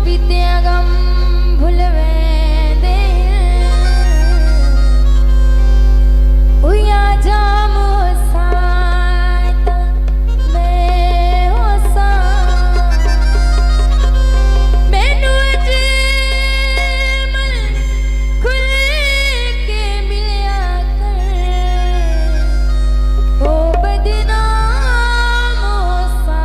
बीतिया गम भुलवेंदे उया जाम साथ मैं होसा मैनू अजे मन खुल के मिलिया कर ओ बदनाम होसा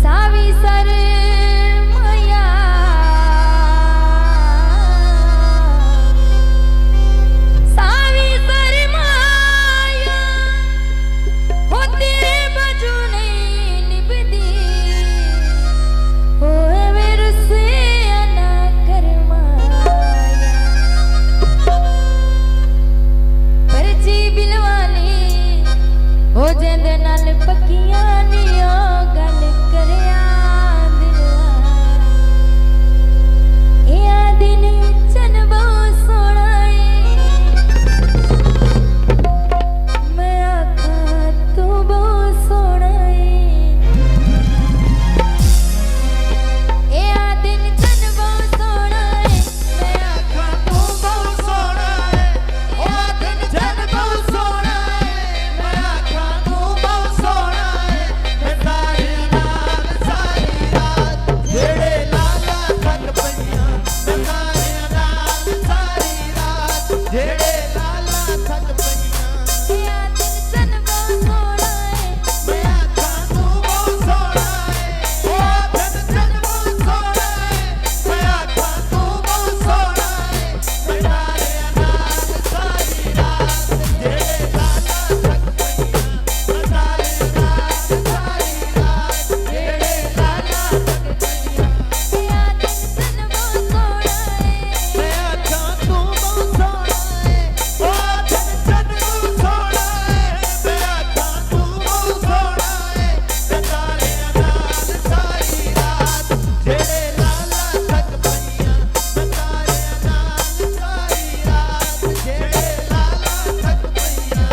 सावी सर माया सावी सर माया हो तेरे बजू नहीं निभदी हो मेरे से ना कर माया परची बिलवानी हो जेंदे नाल पक्कियां नियो गल करया दिलवा इया दिन चन बहुत सोना मैं आखा तू बहुत सोना इया दिन चन बहुत सोना मैं आखा तू बहुत सोना इया दिन चन बहुत सोना मैं आखा तू बहुत सोना मैं सारी रात जेड़े लाला थक पईयां मैं सारी रात जेड़े लाला थक पईयां इया दिन चन बहुत सोना मैं आखा तू बहुत सोना इया दिन चन बहुत सोना मैं आखा तू बहुत सोना मैं सारी रात जेड़े लाला थक पईयां मैं सारी रात जेड़े लाला थक पईयां इया दिन चन बहुत सोना मैं आखा तू बहुत सोना ओ दिन चन बहुत सोना मैं आखा तू बहुत सोना मैं तारे सारी रात जेड़े लाला थक पईयां मैं तारे सारी रात जेड़े लाला थक पईयां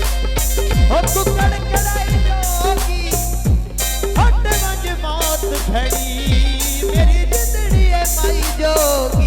ओ तू कड़कड़ाई जोगी हट वंज मौत भड़ी मेरी जिंदड़ी है माई जोगी